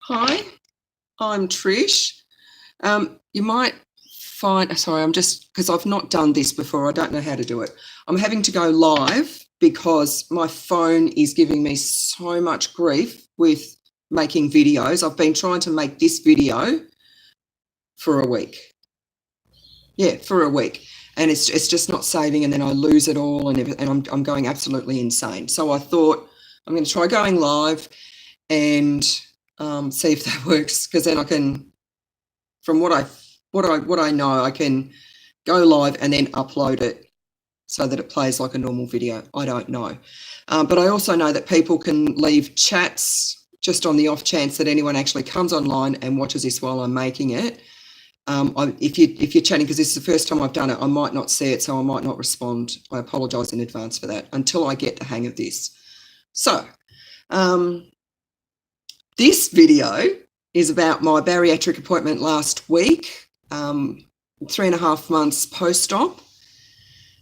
Hi, I'm Trish. You might find, sorry, I'm just, because I've not done this before, I don't know how to do it. I'm having to go live because my phone is giving me so much grief with making videos. I've been trying to make this video for a week. Yeah, for a week. And it's just not saving, and then I lose it all, and I'm going absolutely insane. So I thought I'm going to try going live and see if that works, because then I can, from what I know, I can go live and then upload it so that it plays like a normal video. I don't know. But I also know that people can leave chats just on the off chance that anyone actually comes online and watches this while I'm making it. If you're chatting, because this is the first time I've done it, I might not see it, so I might not respond. I apologise in advance for that until I get the hang of this. So this video is about my bariatric appointment last week, 3.5 months post-op,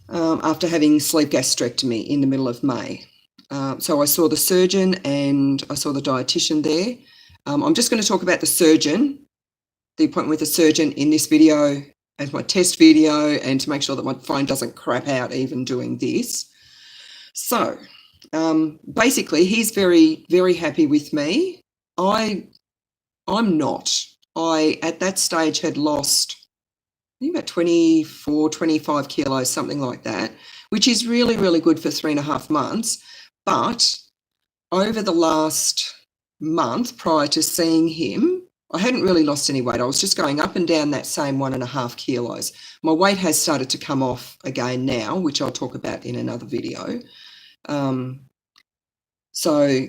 after having sleeve gastrectomy in the middle of May. So I saw the surgeon and I saw the dietitian there. I'm just going to talk about the surgeon, the appointment with the surgeon in this video as my test video, and to make sure that my phone doesn't crap out even doing this. So basically, he's very, very happy with me. I'm not. I, at that stage, had lost, I think, about 24, 25 kilos, something like that, which is really, really good for 3.5 months. But over the last month prior to seeing him, I hadn't really lost any weight. I was just going up and down that same 1.5 kilos. My weight has started to come off again now, which I'll talk about in another video. So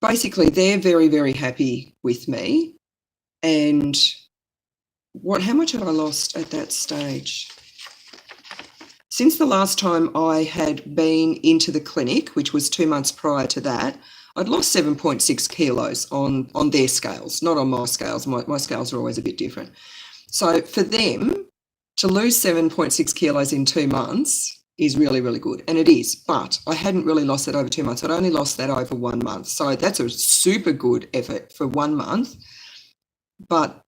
basically, they're very, very happy with me. And how much had I lost at that stage? Since the last time I had been into the clinic, which was 2 months prior to that, I'd lost 7.6 kilos on their scales, not on my scales. My scales are always a bit different. So for them to lose 7.6 kilos in 2 months is really, really good. And it is, but I hadn't really lost that over 2 months. I'd only lost that over 1 month. So that's a super good effort for 1 month. But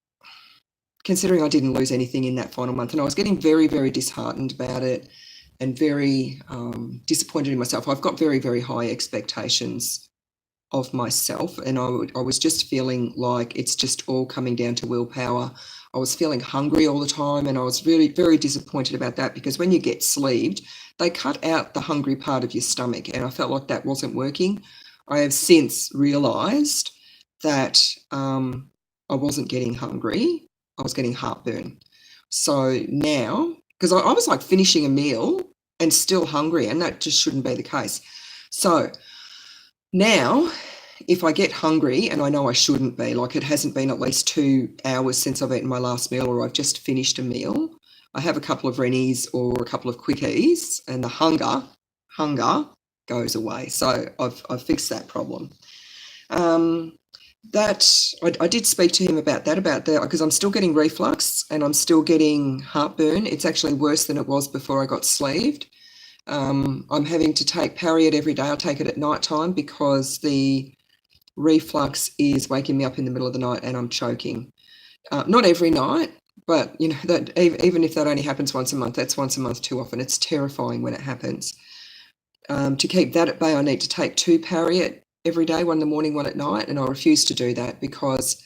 considering I didn't lose anything in that final month, and I was getting very, very disheartened about it and very disappointed in myself. I've got very, very high expectations of myself, and I was just feeling like it's just all coming down to willpower. I was feeling hungry all the time, and I was really very disappointed about that, because when you get sleeved, they cut out the hungry part of your stomach, and I felt like that wasn't working. I have since realised that I wasn't getting hungry. I was getting heartburn. So now, because I was like finishing a meal and still hungry, and that just shouldn't be the case. So now, if I get hungry, and I know I shouldn't be, like it hasn't been at least 2 hours since I've eaten my last meal, or I've just finished a meal, I have a couple of Rennies or a couple of quickies, and the hunger goes away. So I've fixed that problem. That I did speak to him about that, because I'm still getting reflux and I'm still getting heartburn. It's actually worse than it was before I got sleeved. I'm having to take Pariat every day. I take it at night time because the reflux is waking me up in the middle of the night and I'm choking. Not every night, but you know, that even if that only happens once a month, that's once a month too often. It's terrifying when it happens. To keep that at bay, I need to take 2 Pariat every day, one in the morning, one at night, and I refuse to do that because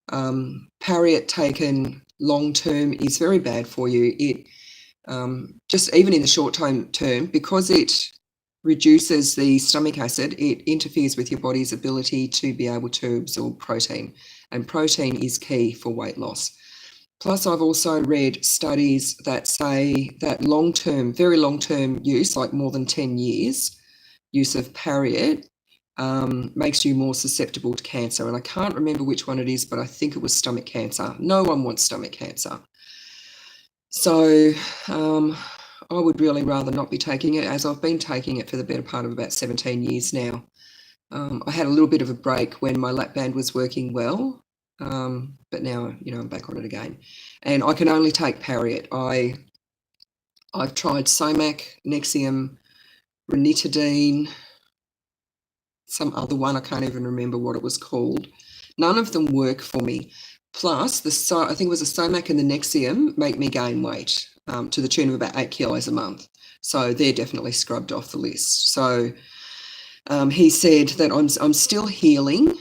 Pariat taken long term is very bad for you. It just even in the short term, because it reduces the stomach acid, it interferes with your body's ability to be able to absorb protein, and protein is key for weight loss. Plus, I've also read studies that say that long-term, very long-term use, like more than 10 years use of Pariat, makes you more susceptible to cancer. And I can't remember which one it is, but I think it was stomach cancer. No one wants stomach cancer. So I would really rather not be taking it, as I've been taking it for the better part of about 17 years now. I had a little bit of a break when my lap band was working well, but now, you know, I'm back on it again. And I can only take Pariat. I've tried Somac, Nexium, ranitidine, some other one, I can't even remember what it was called. None of them work for me. Plus, I think it was the Somac and the Nexium make me gain weight to the tune of about 8 kilos a month. So they're definitely scrubbed off the list. So he said that I'm still healing,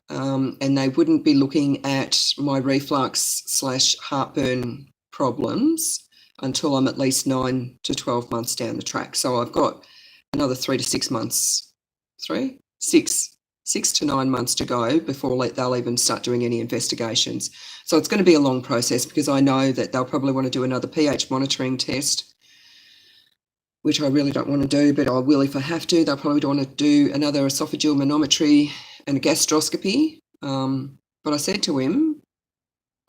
and they wouldn't be looking at my reflux/heartburn problems until I'm at least 9 to 12 months down the track. So I've got another 3 to 6 months, 6 to 9 months to go before they'll even start doing any investigations. So it's going to be a long process, because I know that they'll probably want to do another pH monitoring test, which I really don't want to do, but I will if I have to. They'll probably want to do another esophageal manometry and a gastroscopy. But I said to him,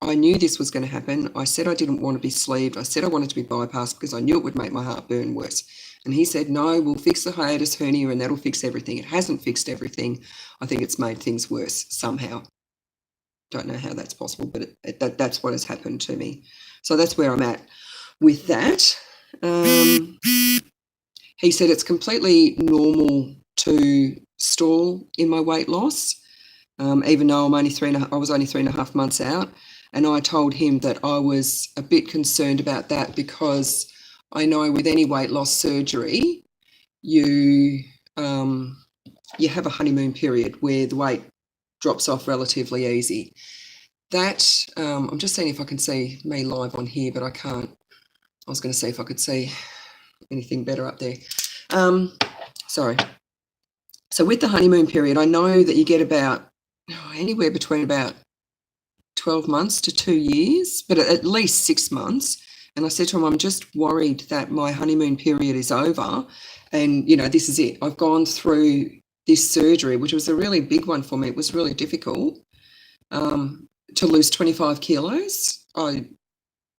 I knew this was going to happen. I said I didn't want to be sleeved. I said I wanted to be bypassed because I knew it would make my heart burn worse. And he said, no, we'll fix the hiatus hernia and that'll fix everything. It hasn't fixed everything. I think it's made things worse somehow. Don't know how that's possible, but that's what has happened to me. So that's where I'm at with that. He said it's completely normal to stall in my weight loss, even though I was only 3.5 months out. And I told him that I was a bit concerned about that, because I know with any weight loss surgery, you have a honeymoon period where the weight drops off relatively easy. That, I'm just seeing if I can see me live on here, but I can't. I was going to see if I could see anything better up there. Sorry. So with the honeymoon period, I know that you get about anywhere between about 12 months to 2 years, but at least 6 months. And I said to him, I'm just worried that my honeymoon period is over and, this is it. I've gone through this surgery, which was a really big one for me. It was really difficult to lose 25 kilos. I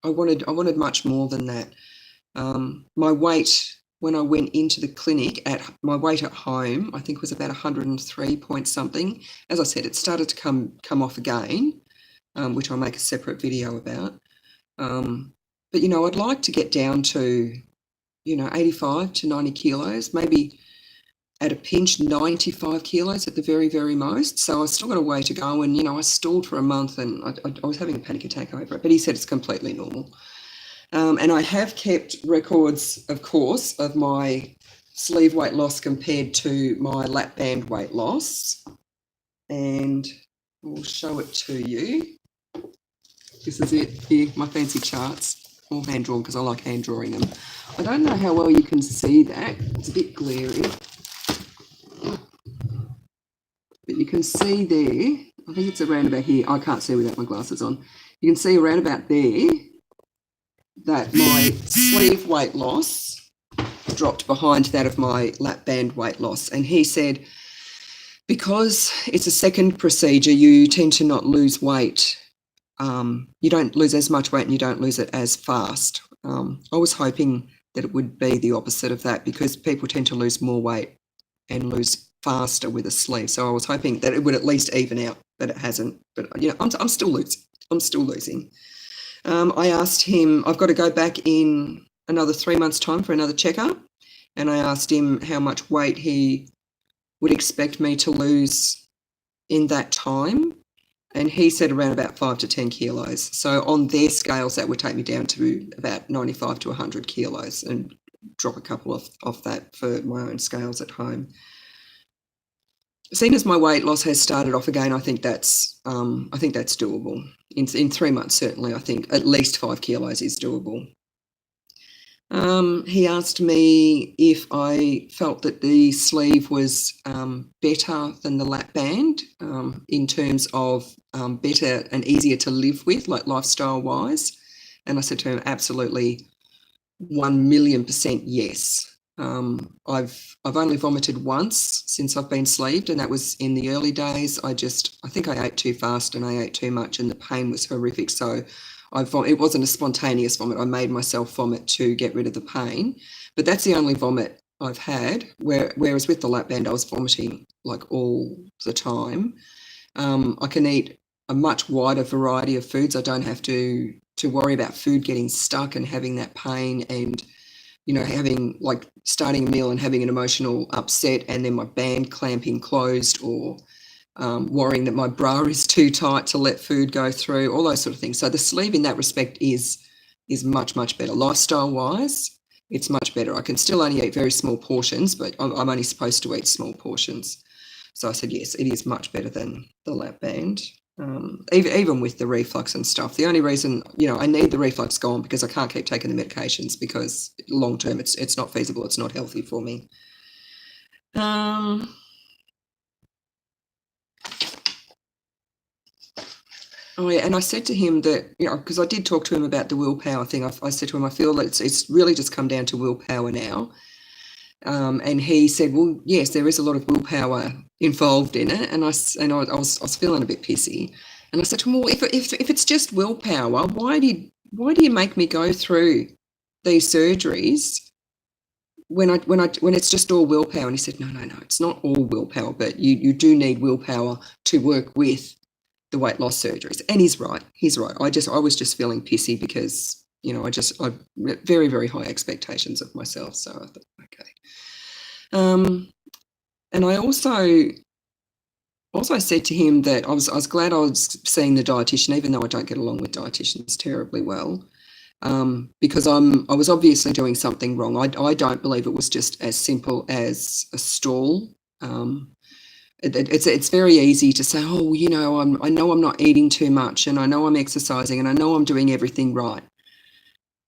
wanted much more than that. My weight, when I went into the clinic, my weight at home, I think was about 103 point something. As I said, it started to come off again, which I'll make a separate video about. But, I'd like to get down to, 85 to 90 kilos, maybe at a pinch 95 kilos at the very, very most. So I've still got a way to go. And, I stalled for a month and I was having a panic attack over it. But he said it's completely normal. And I have kept records, of course, of my sleeve weight loss compared to my lap band weight loss. And we'll show it to you. This is it here, my fancy charts, all hand-drawn because I like hand-drawing them. I don't know how well you can see that. It's a bit glary. But you can see there, I think it's around about here. I can't see without my glasses on. You can see around about there that my sleeve weight loss dropped behind that of my lap band weight loss. And he said, because it's a second procedure, you tend to not lose weight. You don't lose as much weight and you don't lose it as fast. I was hoping that it would be the opposite of that, because people tend to lose more weight and lose faster with a sleeve. So I was hoping that it would at least even out, but it hasn't. But, I'm still losing. I'm still losing. I asked him, I've got to go back in another 3 months' time for another checkup. And I asked him how much weight he would expect me to lose in that time. And he said around about 5 to 10 kilos. So on their scales, that would take me down to about 95 to 100 kilos and drop a couple off that for my own scales at home. Seeing as my weight loss has started off again, I think that's doable. In 3 months, certainly, I think at least 5 kilos is doable. He asked me if I felt that the sleeve was better than the lap band in terms of better and easier to live with, like lifestyle-wise. And I said to him, absolutely, 1,000,000% yes. I've only vomited once since I've been sleeved, and that was in the early days. I think I ate too fast and I ate too much, and the pain was horrific. So it wasn't a spontaneous vomit. I made myself vomit to get rid of the pain, but that's the only vomit I've had. Whereas with the lap band, I was vomiting like all the time. I can eat a much wider variety of foods. I don't have to worry about food getting stuck and having that pain, and having like starting a meal and having an emotional upset and then my band clamping closed, or worrying that my bra is too tight to let food go through, all those sort of things. So the sleeve in that respect is much, much better. Lifestyle-wise, it's much better. I can still only eat very small portions, but I'm only supposed to eat small portions. So I said, yes, it is much better than the lap band. Even with the reflux and stuff. The only reason, I need the reflux gone because I can't keep taking the medications because long term it's not feasible, it's not healthy for me. Oh yeah, and I said to him that, because I did talk to him about the willpower thing. I said to him, I feel that it's really just come down to willpower now. And he said, well, yes, there is a lot of willpower involved in it. And I was feeling a bit pissy. And I said to him, well, if it's just willpower, why do you make me go through these surgeries when it's just all willpower? And he said, no, it's not all willpower, but you do need willpower to work with the weight loss surgeries. And he's right. I was just feeling pissy because, I very, very high expectations of myself. So I thought, okay. And I also said to him that I was glad I was seeing the dietitian, even though I don't get along with dietitians terribly well, because I was obviously doing something wrong. I don't believe it was just as simple as a stool. It's very easy to say, oh, I know I'm not eating too much, and I know I'm exercising, and I know I'm doing everything right.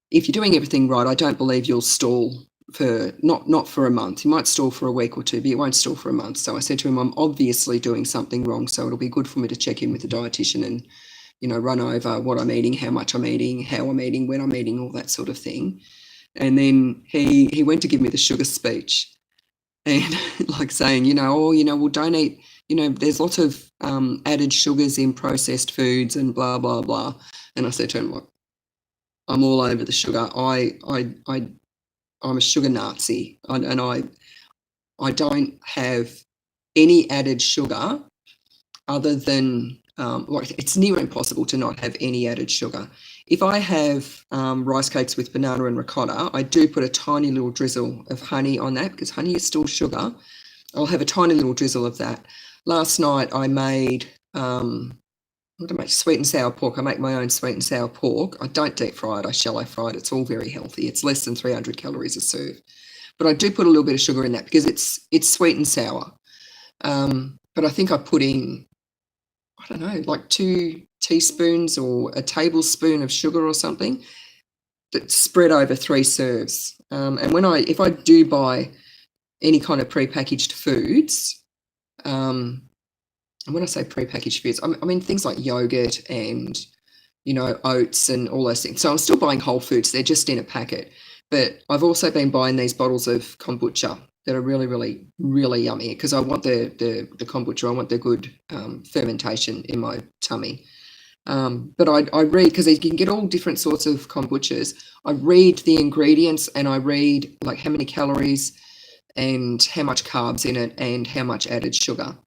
If you're doing everything right, I don't believe you'll stall for not for a month. You might stall for a week or two, but you won't stall for a month. So I said to him, I'm obviously doing something wrong, so it'll be good for me to check in with the dietitian and, run over what I'm eating, how much I'm eating, how I'm eating, when I'm eating, all that sort of thing. And then he went to give me the sugar speech, and like saying, well, don't eat, there's lots of added sugars in processed foods and blah, blah, blah. And I said to him, look, I'm all over the sugar. I'm a sugar Nazi, and I don't have any added sugar other than, it's near impossible to not have any added sugar. If I have rice cakes with banana and ricotta, I do put a tiny little drizzle of honey on that because honey is still sugar. I'll have a tiny little drizzle of that. Last night I made, sweet and sour pork. I make my own sweet and sour pork. I don't deep fry it, I shallow fry it. It's all very healthy. It's less than 300 calories a serve. But I do put a little bit of sugar in that because it's sweet and sour. But I think I put in, I don't know, like 2 teaspoons or a tablespoon of sugar or something that's spread over 3 serves. And if I do buy any kind of prepackaged foods, and when I say prepackaged foods, I mean things like yogurt and, oats and all those things. So I'm still buying whole foods. They're just in a packet. But I've also been buying these bottles of kombucha that are really, really, really yummy because I want the kombucha. I want the good fermentation in my tummy. But I read, because you can get all different sorts of kombuchas. I read the ingredients and I read like how many calories and how much carbs in it and how much added sugar.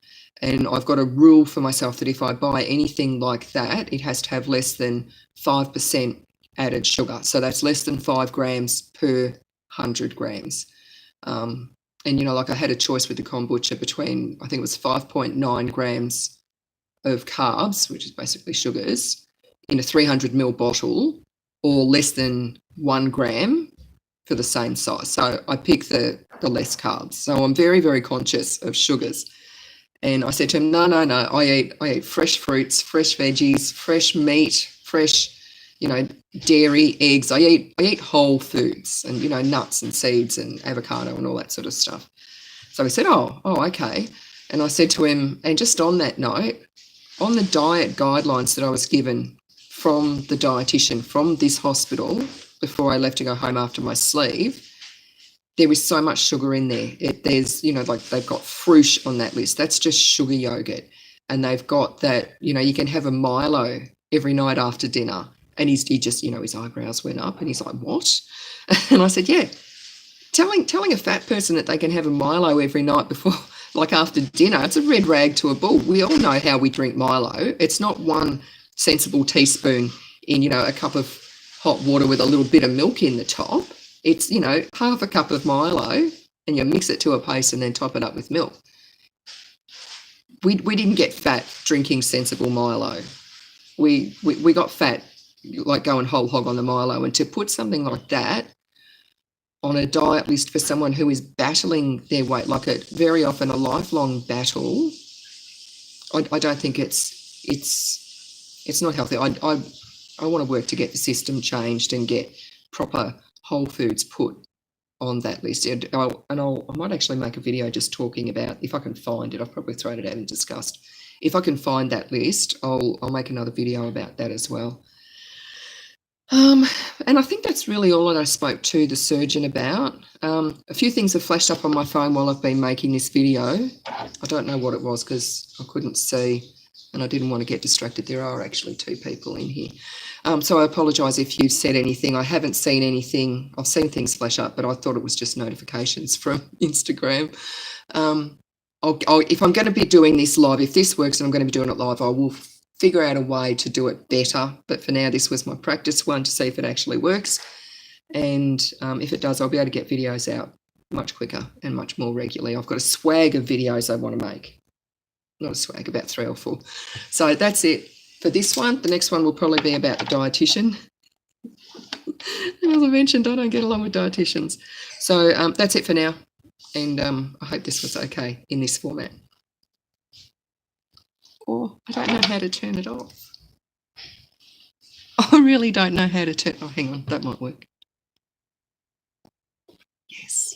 And I've got a rule for myself that if I buy anything like that, it has to have less than 5% added sugar. So that's less than 5 grams per 100 grams. And, like I had a choice with the kombucha between, I think it was 5.9 grams of carbs, which is basically sugars, in a 300 ml bottle, or less than 1 gram for the same size. So I picked the less carbs. So I'm very, very conscious of sugars. And I said to him, no, I eat fresh fruits, fresh veggies, fresh meat, fresh, dairy, eggs. I eat whole foods and, nuts and seeds and avocado and all that sort of stuff. So he said, oh, okay. And I said to him, and just on that note, on the diet guidelines that I was given from the dietitian from this hospital before I left to go home after my sleeve, there is so much sugar in there. There's, like they've got fruit on that list. That's just sugar yogurt. And they've got that, you can have a Milo every night after dinner. And he just, his eyebrows went up and he's like, what? And I said, yeah, telling a fat person that they can have a Milo every night before, like after dinner, it's a red rag to a bull. We all know how we drink Milo. It's not one sensible teaspoon in, a cup of hot water with a little bit of milk in the top. It's, half a cup of Milo and you mix it to a paste and then top it up with milk. we didn't get fat drinking sensible Milo. We got fat like going whole hog on the Milo, and to put something like that on a diet list for someone who is battling their weight, like a very often a lifelong battle, I don't think it's not healthy. I want to work to get the system changed and get proper whole foods put on that list. And I might actually make a video just talking about, if I can find it, I've probably thrown it out and discussed. If I can find that list, I'll make another video about that as well. And I think that's really all that I spoke to the surgeon about. A few things have flashed up on my phone while I've been making this video. I don't know what it was because I couldn't see and I didn't want to get distracted. There are actually 2 people in here. So I apologise if you've said anything. I haven't seen anything. I've seen things flash up, but I thought it was just notifications from Instagram. If I'm going to be doing this live, if this works and I'm going to be doing it live, I will figure out a way to do it better. But for now, this was my practice one to see if it actually works. And if it does, I'll be able to get videos out much quicker and much more regularly. I've got a swag of videos I want to make. Not a swag, about 3 or 4. So that's it for this one. The next one will probably be about the dietitian. As I mentioned, I don't get along with dietitians. So that's it for now. And I hope this was okay in this format. Or I don't know how to turn it off. I really don't know how to turn. Oh, hang on, that might work. Yes.